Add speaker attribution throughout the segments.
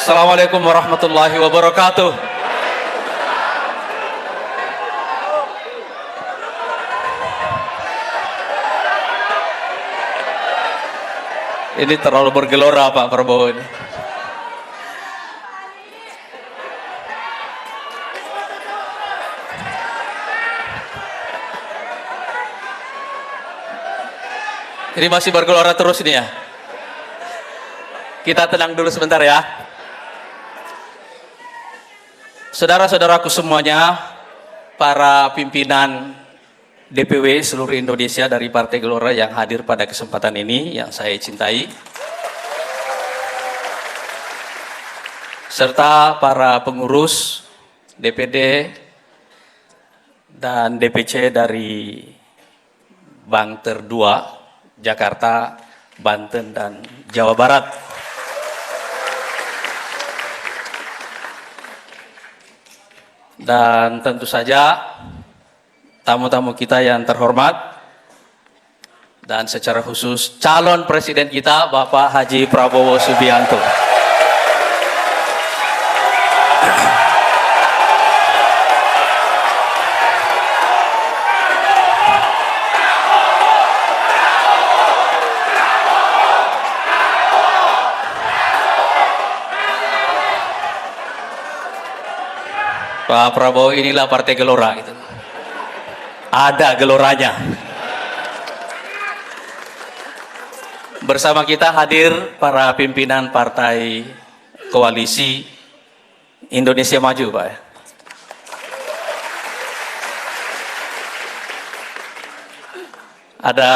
Speaker 1: Assalamualaikum warahmatullahi wabarakatuh. Ini terlalu bergelora Pak Prabowo ini. Ini masih bergelora terus ini ya. Kita tenang dulu sebentar ya. Saudara-saudaraku semuanya, para pimpinan DPW seluruh Indonesia dari Partai Gelora yang hadir pada kesempatan ini yang saya cintai, serta para pengurus DPD dan DPC dari Banter 2, Jakarta, Banten, dan Jawa Barat. Dan tentu saja tamu-tamu kita yang terhormat, dan secara khusus calon presiden kita Bapak Haji Prabowo Subianto. Pak Prabowo, inilah Partai Gelora gitu. Ada geloranya. Bersama kita hadir para pimpinan partai koalisi Indonesia Maju, Pak. Ada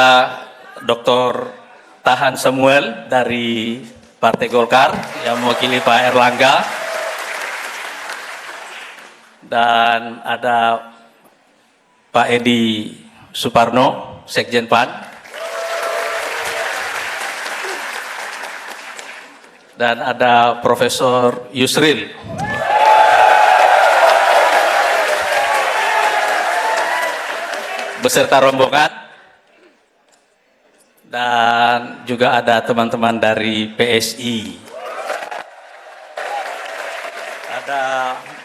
Speaker 1: Dr. Tahan Samuel dari Partai Golkar yang mewakili Pak Erlangga. Dan ada Pak Edi Suparno, Sekjen PAN. Dan ada Profesor Yusril. Beserta rombongan. Dan juga ada teman-teman dari PSI. Ada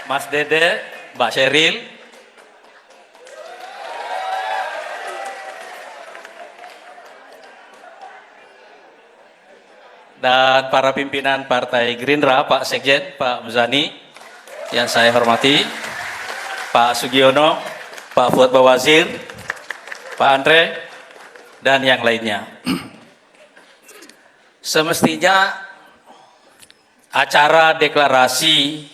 Speaker 1: Mas Dede, Mbak Sheryl, dan para pimpinan Partai Gerindra, Pak Sekjen, Pak Muzani, yang saya hormati, Pak Sugiono, Pak Fuad Bawazir, Pak Andre, dan yang lainnya. Semestinya acara deklarasi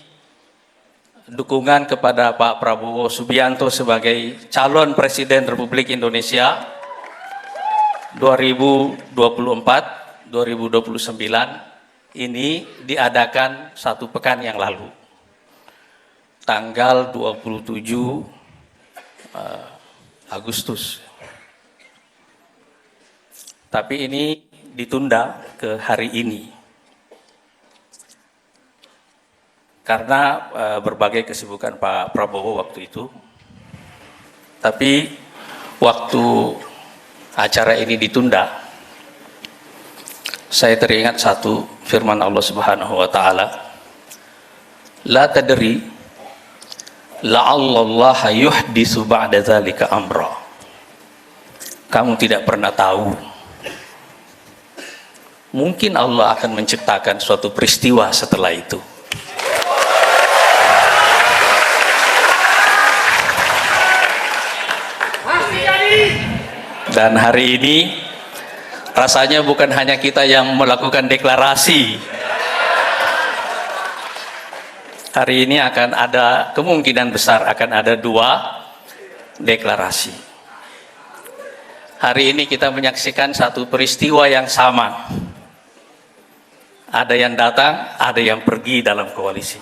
Speaker 1: dukungan kepada Pak Prabowo Subianto sebagai calon Presiden Republik Indonesia 2024-2029 ini diadakan satu pekan yang lalu, tanggal 27 Agustus. Tapi ini ditunda ke hari ini karena berbagai kesibukan Pak Prabowo waktu itu. Tapi waktu acara ini ditunda, saya teringat satu firman Allah Subhanahu wa taala, la tadri la'allallaha yuhditsu ba'da dzalika amra. Kamu tidak pernah tahu, mungkin Allah akan menciptakan suatu peristiwa setelah itu. Dan hari ini rasanya bukan hanya kita yang melakukan deklarasi. Hari ini akan ada kemungkinan besar akan ada 2 deklarasi. Hari ini kita menyaksikan satu peristiwa yang sama. Ada yang datang, ada yang pergi dalam koalisi.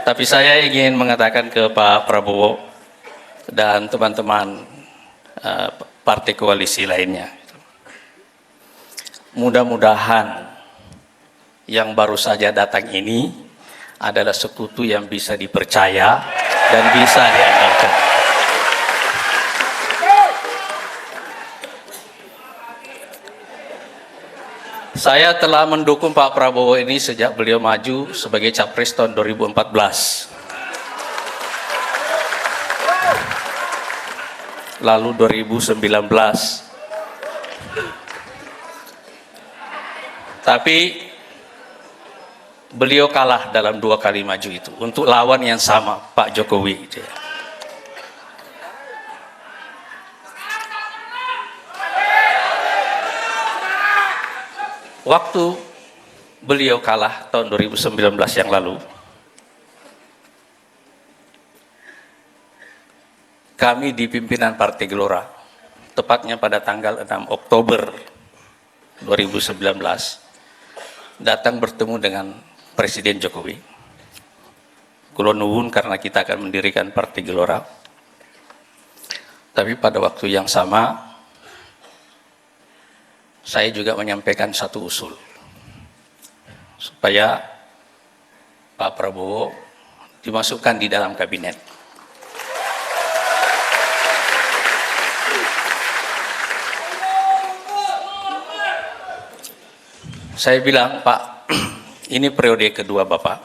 Speaker 1: Tapi saya ingin mengatakan ke Pak Prabowo dan teman-teman partai koalisi lainnya, mudah-mudahan yang baru saja datang ini adalah sekutu yang bisa dipercaya dan bisa diandalkan. Saya telah mendukung Pak Prabowo ini sejak beliau maju sebagai Capres tahun 2014. Lalu 2019. Tapi beliau kalah dalam 2 kali maju itu untuk lawan yang sama, Pak Jokowi. Waktu beliau kalah tahun 2019 yang lalu, kami di pimpinan Partai Gelora, tepatnya pada tanggal 6 Oktober 2019, datang bertemu dengan Presiden Jokowi. Kulo nuwun karena kita akan mendirikan Partai Gelora. Tapi pada waktu yang sama, saya juga menyampaikan satu usul, supaya Pak Prabowo dimasukkan di dalam kabinet. Saya bilang, Pak, ini periode kedua Bapak,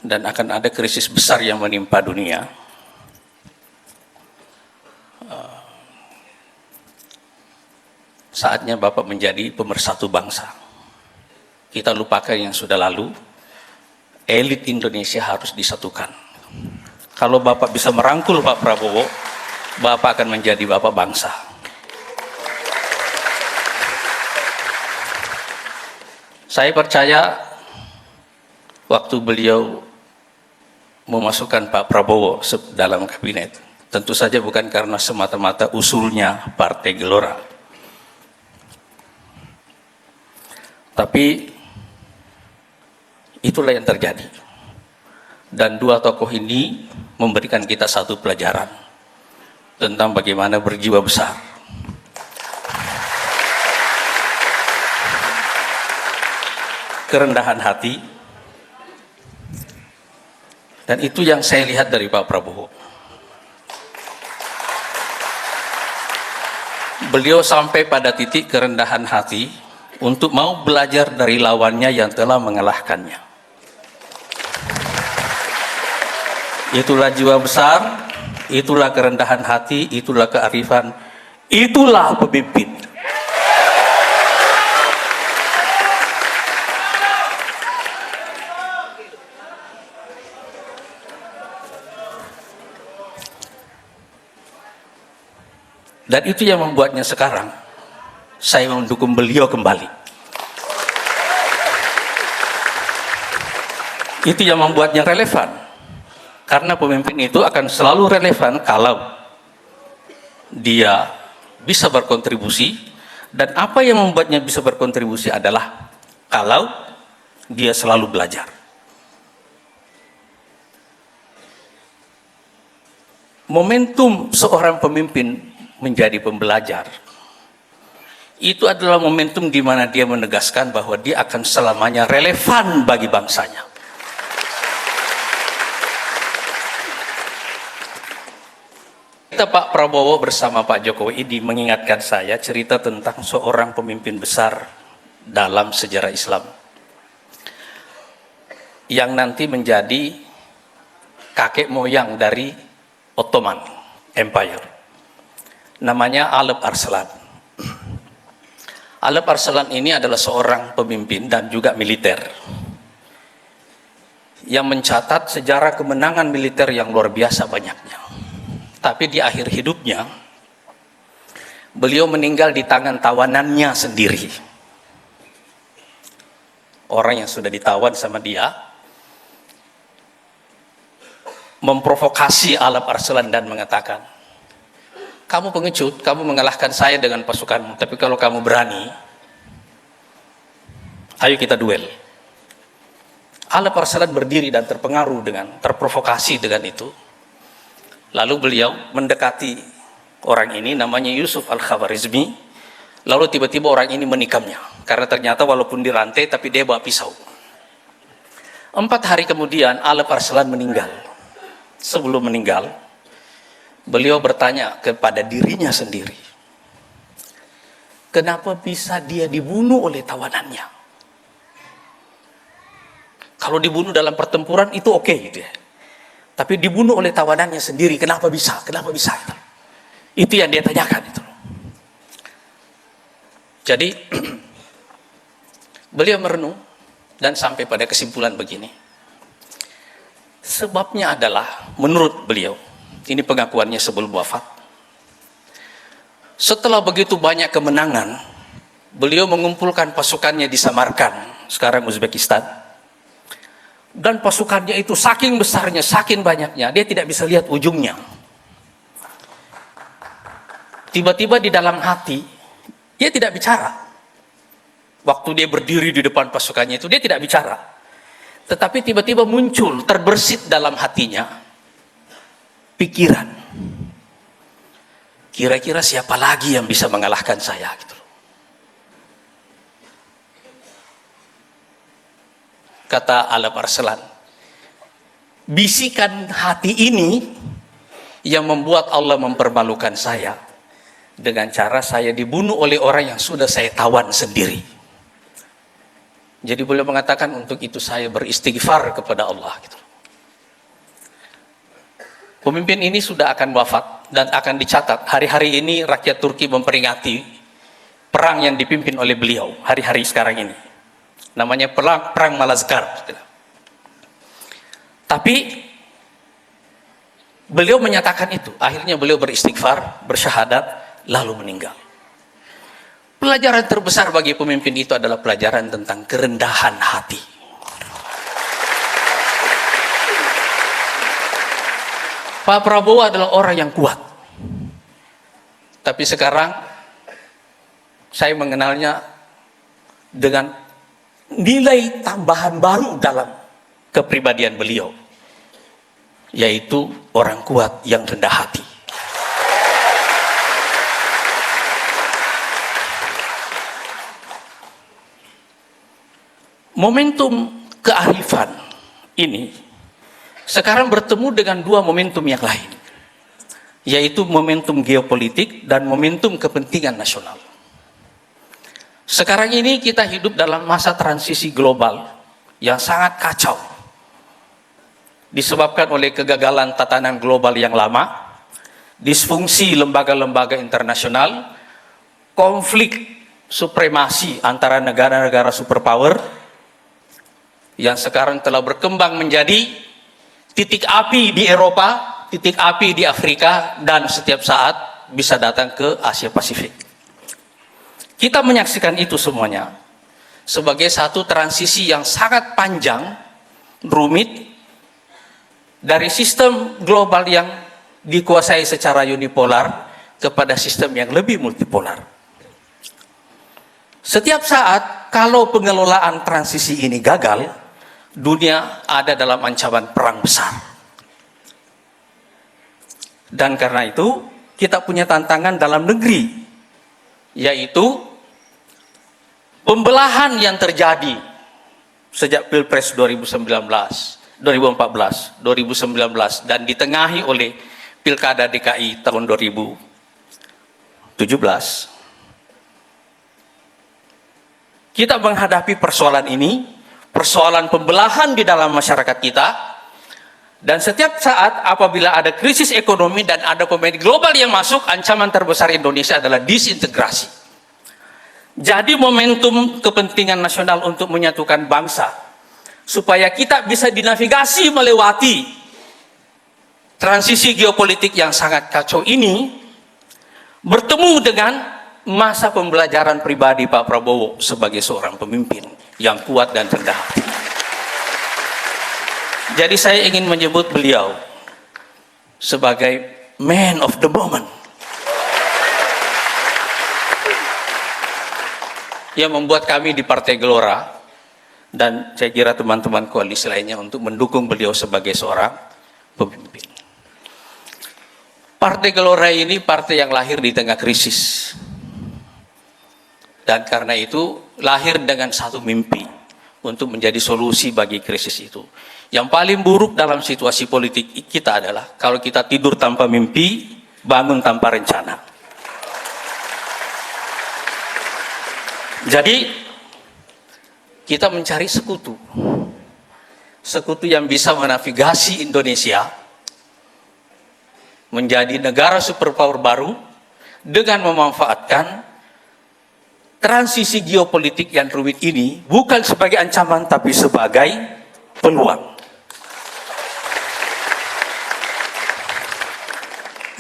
Speaker 1: dan akan ada krisis besar yang menimpa dunia. Saatnya Bapak menjadi pemersatu bangsa. Kita lupakan yang sudah lalu, elit Indonesia harus disatukan. Kalau Bapak bisa merangkul Pak Prabowo, Bapak akan menjadi Bapak bangsa. Saya percaya waktu beliau memasukkan Pak Prabowo dalam kabinet, tentu saja bukan karena semata-mata usulnya Partai Gelora, tapi itulah yang terjadi. Dan 2 tokoh ini memberikan kita satu pelajaran tentang bagaimana berjiwa besar. Kerendahan hati, dan itu yang saya lihat dari Pak Prabowo. Beliau sampai pada titik kerendahan hati untuk mau belajar dari lawannya yang telah mengalahkannya. Itulah jiwa besar, itulah kerendahan hati, itulah kearifan, itulah pemimpin. Dan itu yang membuatnya sekarang saya mendukung beliau kembali. Itu yang membuatnya relevan. Karena pemimpin itu akan selalu relevan kalau dia bisa berkontribusi, dan apa yang membuatnya bisa berkontribusi adalah kalau dia selalu belajar. Momentum seorang pemimpin menjadi pembelajar itu adalah momentum di mana dia menegaskan bahwa dia akan selamanya relevan bagi bangsanya. Kita Pak Prabowo bersama Pak Jokowi ini mengingatkan saya cerita tentang seorang pemimpin besar dalam sejarah Islam yang nanti menjadi kakek moyang dari Ottoman Empire. Namanya Alep Arslan. Alep Arslan ini adalah seorang pemimpin dan juga militer yang mencatat sejarah kemenangan militer yang luar biasa banyaknya. Tapi di akhir hidupnya, beliau meninggal di tangan tawanannya sendiri. Orang yang sudah ditawan sama dia memprovokasi Alep Arslan dan mengatakan, kamu pengecut, kamu mengalahkan saya dengan pasukanmu, tapi kalau kamu berani, ayo kita duel. Alep Arslan berdiri dan terprovokasi dengan itu. Lalu beliau mendekati orang ini, namanya Yusuf Al-Khawarizmi. Lalu tiba-tiba orang ini menikamnya, karena ternyata walaupun dirantai, tapi dia bawa pisau. 4 hari kemudian Alep Arslan meninggal. Sebelum meninggal, beliau bertanya kepada dirinya sendiri, kenapa bisa dia dibunuh oleh tawanannya? Kalau dibunuh dalam pertempuran itu oke gitu ya. Tapi dibunuh oleh tawanannya sendiri, kenapa bisa? Kenapa bisa? Itu yang dia tanyakan itu. Jadi beliau merenung dan sampai pada kesimpulan begini. Sebabnya adalah menurut beliau, ini pengakuannya sebelum wafat. Setelah begitu banyak kemenangan, beliau mengumpulkan pasukannya di Samarkand, sekarang Uzbekistan. Dan pasukannya itu saking besarnya, saking banyaknya, dia tidak bisa lihat ujungnya. Tiba-tiba di dalam hati, dia tidak bicara. Waktu dia berdiri di depan pasukannya itu, dia tidak bicara. Tetapi tiba-tiba muncul, terbersit dalam hatinya, pikiran. Kira-kira siapa lagi yang bisa mengalahkan saya? Gitu. Kata Alep Arslan, bisikan hati ini yang membuat Allah mempermalukan saya dengan cara saya dibunuh oleh orang yang sudah saya tawan sendiri. Jadi beliau mengatakan untuk itu saya beristighfar kepada Allah. Gitu. Pemimpin ini sudah akan wafat dan akan dicatat. Hari-hari ini rakyat Turki memperingati perang yang dipimpin oleh beliau hari-hari sekarang ini. Namanya perang Malazgirt. Tapi beliau menyatakan itu. Akhirnya beliau beristighfar, bersyahadat, lalu meninggal. Pelajaran terbesar bagi pemimpin itu adalah pelajaran tentang kerendahan hati. Pak Prabowo adalah orang yang kuat. Tapi sekarang saya mengenalnya dengan nilai tambahan baru dalam kepribadian beliau, yaitu orang kuat yang rendah hati. Momentum kearifan ini sekarang bertemu dengan dua momentum yang lain, yaitu momentum geopolitik dan momentum kepentingan nasional. Sekarang ini kita hidup dalam masa transisi global yang sangat kacau, disebabkan oleh kegagalan tatanan global yang lama, disfungsi lembaga-lembaga internasional, konflik supremasi antara negara-negara superpower yang sekarang telah berkembang menjadi titik api di Eropa, titik api di Afrika, dan setiap saat bisa datang ke Asia Pasifik. Kita menyaksikan itu semuanya sebagai satu transisi yang sangat panjang, rumit, dari sistem global yang dikuasai secara unipolar kepada sistem yang lebih multipolar. Setiap saat kalau pengelolaan transisi ini gagal, dunia ada dalam ancaman perang besar. Dan karena itu kita punya tantangan dalam negeri, yaitu pembelahan yang terjadi sejak Pilpres 2019, 2014, 2019 dan ditengahi oleh Pilkada DKI tahun 2017. Kita menghadapi persoalan ini, persoalan pembelahan di dalam masyarakat kita, dan setiap saat apabila ada krisis ekonomi dan ada pemain global yang masuk, ancaman terbesar Indonesia adalah disintegrasi. Jadi momentum kepentingan nasional untuk menyatukan bangsa, supaya kita bisa dinavigasi melewati transisi geopolitik yang sangat kacau ini, bertemu dengan masa pembelajaran pribadi Pak Prabowo sebagai seorang pemimpin yang kuat dan rendah hati. Jadi saya ingin menyebut beliau sebagai man of the moment, yang membuat kami di Partai Gelora dan saya kira teman-teman koalisi lainnya untuk mendukung beliau sebagai seorang pemimpin. Partai Gelora ini partai yang lahir di tengah krisis. Dan karena itu lahir dengan satu mimpi, untuk menjadi solusi bagi krisis itu. Yang paling buruk dalam situasi politik kita adalah kalau kita tidur tanpa mimpi, bangun tanpa rencana. Jadi kita mencari sekutu. Sekutu yang bisa menavigasi Indonesia menjadi negara superpower baru dengan memanfaatkan transisi geopolitik yang rumit ini bukan sebagai ancaman tapi sebagai peluang.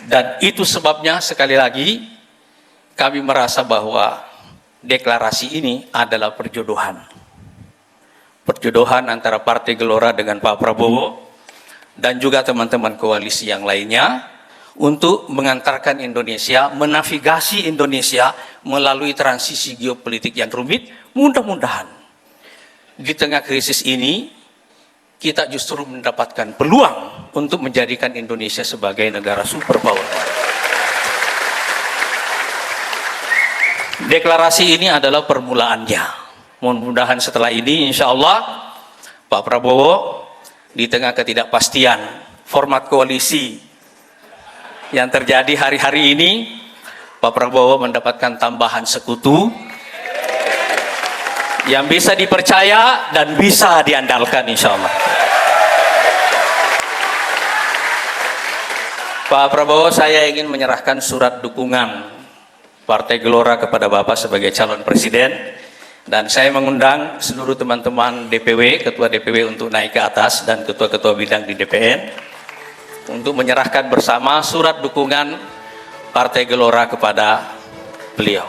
Speaker 1: Dan itu sebabnya sekali lagi kami merasa bahwa deklarasi ini adalah perjodohan. Perjodohan antara Partai Gelora dengan Pak Prabowo dan juga teman-teman koalisi yang lainnya untuk mengantarkan Indonesia, menavigasi Indonesia melalui transisi geopolitik yang rumit. Mudah-mudahan di tengah krisis ini kita justru mendapatkan peluang untuk menjadikan Indonesia sebagai negara superpower. Deklarasi ini adalah permulaannya. Mudah-mudahan setelah ini insya Allah Pak Prabowo di tengah ketidakpastian format koalisi yang terjadi hari-hari ini, Pak Prabowo mendapatkan tambahan sekutu yang bisa dipercaya dan bisa diandalkan insya Allah. Pak Prabowo, saya ingin menyerahkan surat dukungan Partai Gelora kepada Bapak sebagai calon presiden, dan saya mengundang seluruh teman-teman DPW, ketua DPW untuk naik ke atas dan ketua-ketua bidang di DPN untuk menyerahkan bersama surat dukungan Partai Gelora kepada beliau.